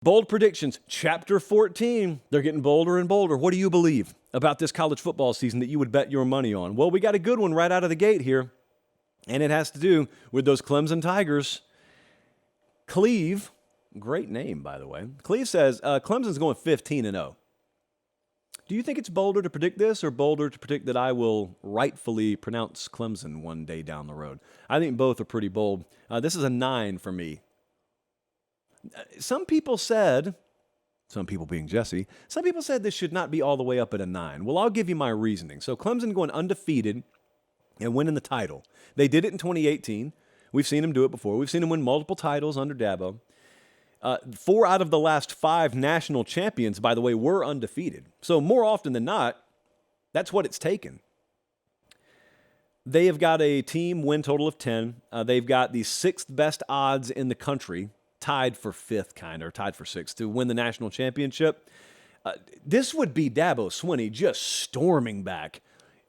Bold predictions, chapter 14. They're getting bolder and bolder. What do you believe about this college football season that you would bet your money on? Well, we got a good one right out of the gate here, and it has to do with those Clemson Tigers. Cleve, great name, by the way. Cleve says Clemson's going 15-0. Do you think it's bolder to predict this or bolder to predict that I will rightfully pronounce Clemson one day down the road? I think both are pretty bold. This is a 9 for me. Some people being Jesse, some people said this should not be all the way up at a 9. Well, I'll give you my reasoning. So Clemson going undefeated and winning the title. They did it in 2018. We've seen them do it before. We've seen them win multiple titles under Dabo. 4 out of the last 5 national champions, by the way, were undefeated. So more often than not, that's what it's taken. They have got a team win total of 10. They've got the 6th best odds in the country, tied for 6th to win the national championship. This would be Dabo Swinney just storming back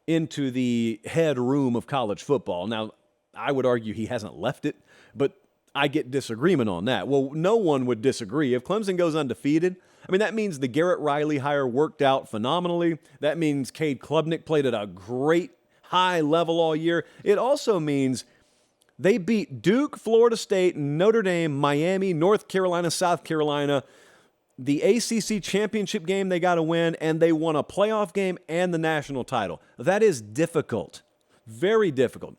into the head room of college football. Now, I would argue he hasn't left it, but I get disagreement on that. Well, no one would disagree. If Clemson goes undefeated, I mean, that means the Garrett Riley hire worked out phenomenally. That means Cade Klubnik played at a great high level all year. It also means they beat Duke, Florida State, Notre Dame, Miami, North Carolina, South Carolina. The ACC championship game they got to win, and they won a playoff game and the national title. That is difficult, very difficult.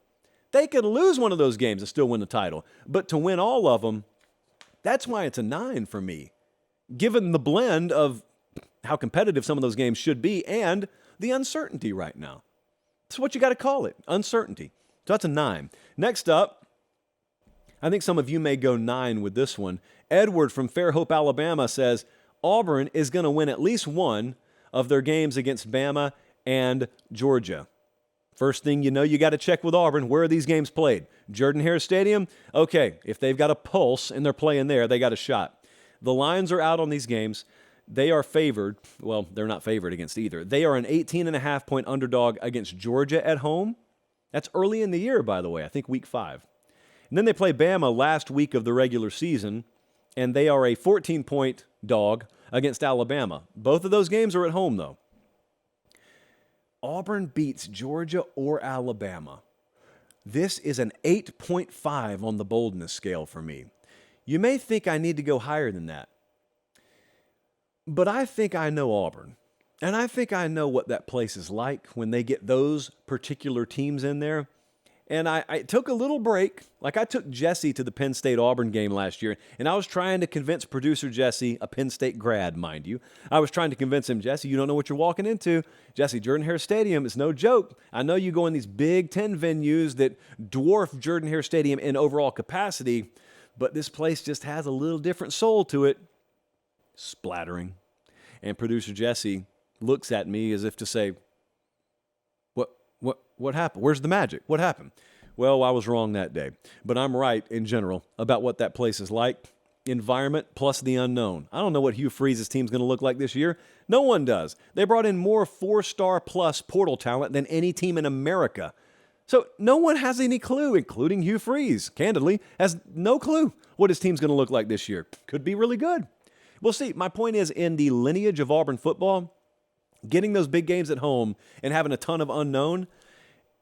They could lose one of those games and still win the title, but to win all of them, that's why it's a 9 for me, given the blend of how competitive some of those games should be and the uncertainty right now. That's what you got to call it, uncertainty. So that's a 9. Next up, I think some of you may go 9 with this one. Edward from Fairhope, Alabama says Auburn is going to win at least one of their games against Bama and Georgia. First thing you know, you got to check with Auburn. Where are these games played? Jordan-Hare Stadium? Okay, if they've got a pulse and they're playing there, they got a shot. The lines are out on these games. They are favored. Well, they're not favored against either. They are an 18.5-point underdog against Georgia at home. That's early in the year, by the way, I think week 5. And then they play Bama last week of the regular season, and they are a 14-point dog against Alabama. Both of those games are at home, though. Auburn beats Georgia or Alabama. This is an 8.5 on the boldness scale for me. You may think I need to go higher than that, but I think I know Auburn. And I think I know what that place is like when they get those particular teams in there. And I took a little break. Like I took Jesse to the Penn State-Auburn game last year, and I was trying to convince producer Jesse, a Penn State grad, mind you. I was trying to convince him, Jesse, you don't know what you're walking into. Jesse, Jordan-Hare Stadium is no joke. I know you go in these Big Ten venues that dwarf Jordan-Hare Stadium in overall capacity, but this place just has a little different soul to it. Splattering. And producer Jesse looks at me as if to say, what happened? Where's the magic? What happened? Well, I was wrong that day, but I'm right in general about what that place is like. Environment plus the unknown. I don't know what Hugh Freeze's team's going to look like this year. No one does. They brought in more 4-star plus portal talent than any team in America. So no one has any clue, including Hugh Freeze, candidly, has no clue what his team's going to look like this year. Could be really good. We'll see. My point is, in the lineage of Auburn football, getting those big games at home and having a ton of unknown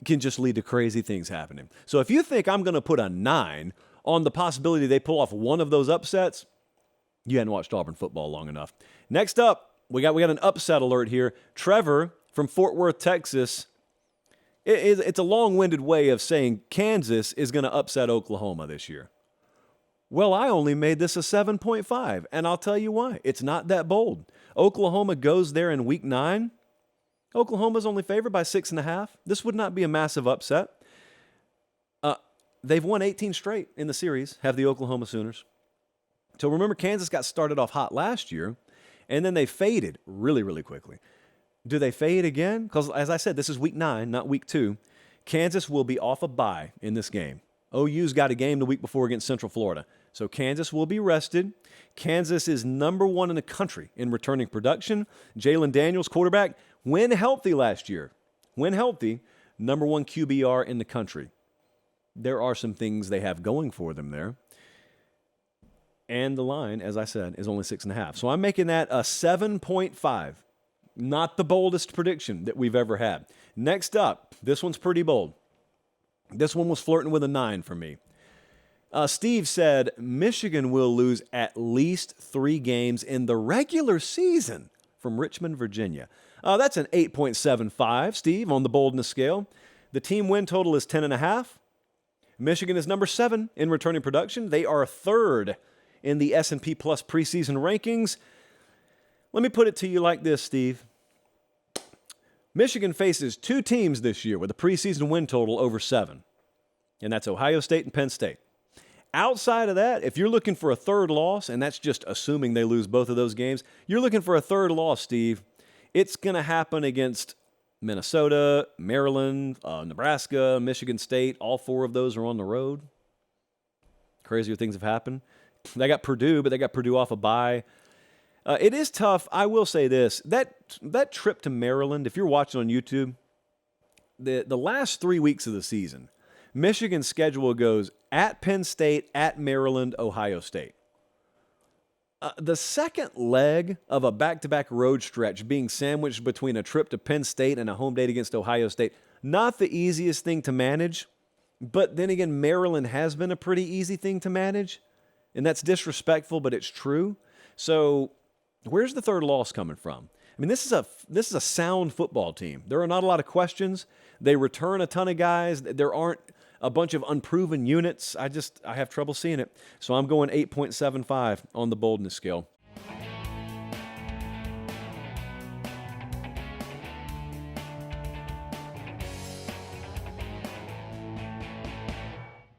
can just lead to crazy things happening. So if you think I'm going to put a 9 on the possibility they pull off one of those upsets, you hadn't watched Auburn football long enough. Next up, we got an upset alert here. Trevor from Fort Worth, Texas. It's a long-winded way of saying Kansas is going to upset Oklahoma this year. Well, I only made this a 7.5, and I'll tell you why. It's not that bold. Oklahoma goes there in week 9. Oklahoma's only favored by 6.5. This would not be a massive upset. They've won 18 straight in the series, have the Oklahoma Sooners. So remember, Kansas got started off hot last year, and then they faded really, really quickly. Do they fade again? Because, as I said, this is week 9, not week 2. Kansas will be off a bye in this game. OU's got a game the week before against Central Florida. So Kansas will be rested. Kansas is number 1 in the country in returning production. Jalen Daniels, quarterback, when healthy last year. When healthy, number 1 QBR in the country. There are some things they have going for them there. And the line, as I said, is only 6.5. So I'm making that a 7.5. Not the boldest prediction that we've ever had. Next up, this one's pretty bold. This one was flirting with a 9 for me. Steve said Michigan will lose at least 3 games in the regular season from Richmond, Virginia. That's an 8.75, Steve, on the boldness scale. The team win total is 10.5. Michigan is number 7 in returning production. They are 3rd in the S&P Plus preseason rankings. Let me put it to you like this, Steve. Michigan faces 2 teams this year with a preseason win total over 7, and that's Ohio State and Penn State. Outside of that, if you're looking for a third loss, and that's just assuming they lose both of those games, you're looking for a third loss, Steve. It's going to happen against Minnesota, Maryland, Nebraska, Michigan State. All 4 of those are on the road. Crazier things have happened. They got Purdue, but they got Purdue off a bye. It is tough. I will say this. That trip to Maryland, if you're watching on YouTube, the last 3 weeks of the season, Michigan's schedule goes at Penn State, at Maryland, Ohio State. The second leg of a back-to-back road stretch being sandwiched between a trip to Penn State and a home date against Ohio State, not the easiest thing to manage, but then again, Maryland has been a pretty easy thing to manage, and that's disrespectful, but it's true. So where's the third loss coming from? I mean, this is a sound football team. There are not a lot of questions. They return a ton of guys. There aren't a bunch of unproven units. I have trouble seeing it. So I'm going 8.75 on the boldness scale.